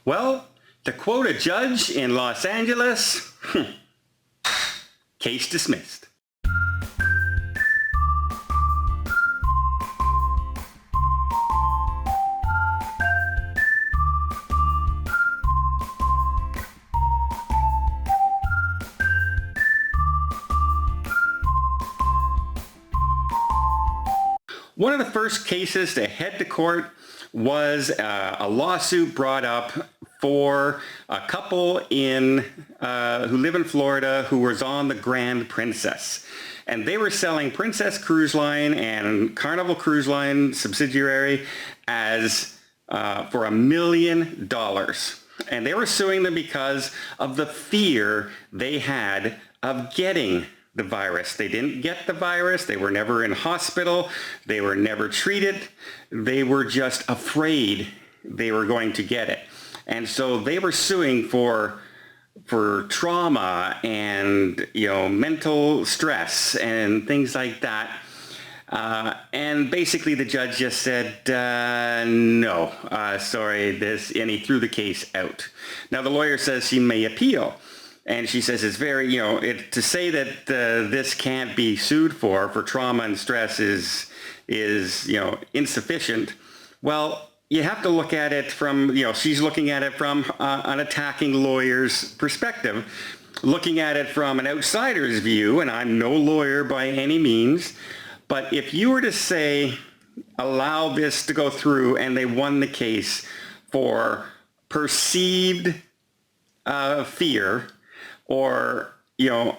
Well, to quote a judge in Los Angeles, case dismissed. One of the first cases to head to court was a lawsuit brought up for a couple who live in Florida who was on the Grand Princess. And they were selling Princess Cruise Line and Carnival Cruise Line subsidiary as for $1 million. And they were suing them because of the fear they had of getting the virus. They didn't get the virus. They were never in hospital. They were never treated. They were just afraid they were going to get it. And so they were suing for trauma and, mental stress and things like that. And basically the judge just said, no, sorry, and he threw the case out. Now the lawyer says she may appeal. And she says it's very, to say that this can't be sued for trauma and stress is insufficient. Well, you have to look at it from, she's looking at it from an attacking lawyer's perspective, looking at it from an outsider's view, and I'm no lawyer by any means, but if you were to say, allow this to go through and they won the case for perceived fear, or,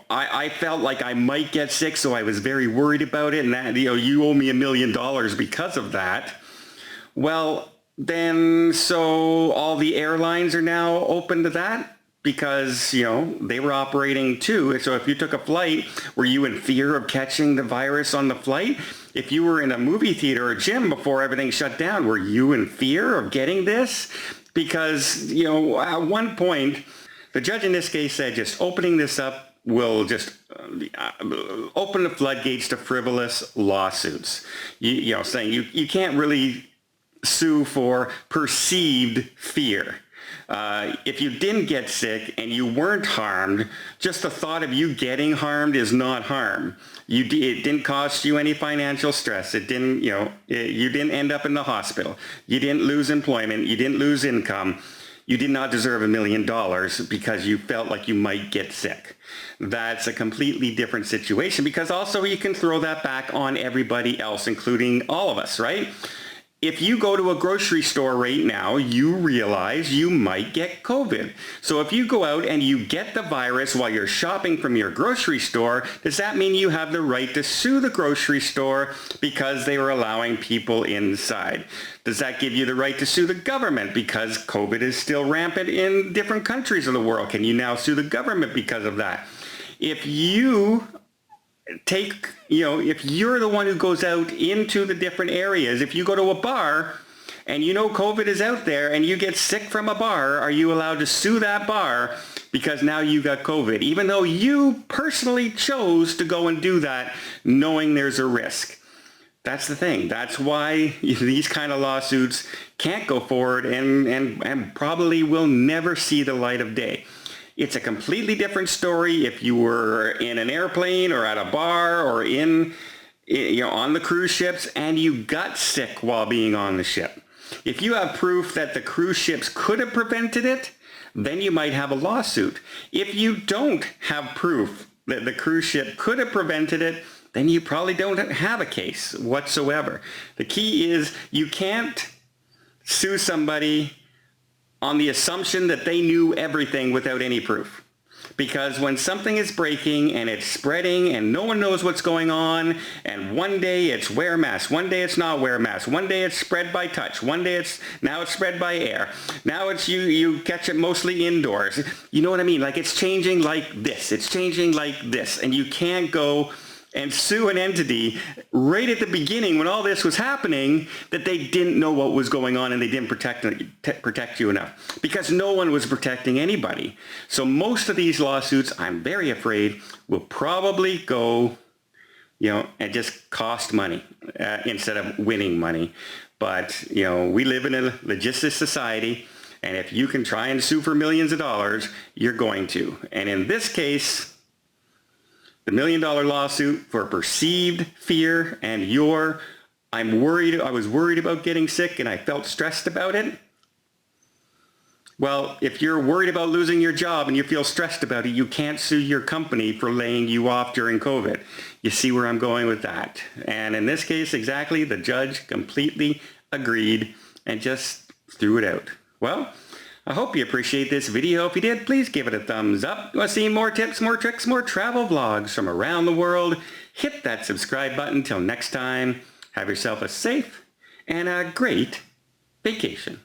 I felt like I might get sick, so I was very worried about it, and that, you owe me $1 million because of that. Well, then, so all the airlines are now open to that because, they were operating too. So if you took a flight, were you in fear of catching the virus on the flight? If you were in a movie theater or gym before everything shut down, were you in fear of getting this? Because, at one point, the judge in this case said just opening this up will just open the floodgates to frivolous lawsuits. Saying you can't really sue for perceived fear. If you didn't get sick and you weren't harmed, just the thought of you getting harmed is not harm. It didn't cost you any financial stress. It didn't, you didn't end up in the hospital. You didn't lose employment. You didn't lose income. You did not deserve $1 million because you felt like you might get sick. That's a completely different situation, because also you can throw that back on everybody else, including all of us, right? If you go to a grocery store right now, you realize you might get COVID. So if you go out and you get the virus while you're shopping from your grocery store, does that mean you have the right to sue the grocery store because they were allowing people inside? Does that give you the right to sue the government because COVID is still rampant in different countries of the world? Can you now sue the government because of that? If you if you're the one who goes out into the different areas, if you go to a bar and COVID is out there and you get sick from a bar, are you allowed to sue that bar because now you got COVID, even though you personally chose to go and do that knowing there's a risk? That's the thing. That's why these kind of lawsuits can't go forward and probably will never see the light of day. It's a completely different story if you were in an airplane or at a bar or on the cruise ships and you got sick while being on the ship. If you have proof that the cruise ships could have prevented it, then you might have a lawsuit. If you don't have proof that the cruise ship could have prevented it, then you probably don't have a case whatsoever. The key is you can't sue somebody on the assumption that they knew everything without any proof. Because when something is breaking and it's spreading and no one knows what's going on, and one day it's wear a mask, one day it's not wear a mask, one day it's spread by touch, one day it's spread by air, now it's you catch it mostly indoors. You know what I mean? Like it's changing like this, and you can't go and sue an entity right at the beginning when all this was happening that they didn't know what was going on and they didn't protect you enough, because no one was protecting anybody. So most of these lawsuits, I'm very afraid, will probably go, and just cost money instead of winning money. But, we live in a litigious society, And if you can try and sue for millions of dollars, you're going to. And in this case, the $1 million lawsuit for perceived fear and I was worried about getting sick and I felt stressed about it. Well, if you're worried about losing your job and you feel stressed about it, you can't sue your company for laying you off during COVID. You see where I'm going with that. And in this case, exactly, the judge completely agreed and just threw it out. Well, I hope you appreciate this video. If you did, please give it a thumbs up. You want to see more tips, more tricks, more travel vlogs from around the world? Hit that subscribe button. Till next time, have yourself a safe and a great vacation.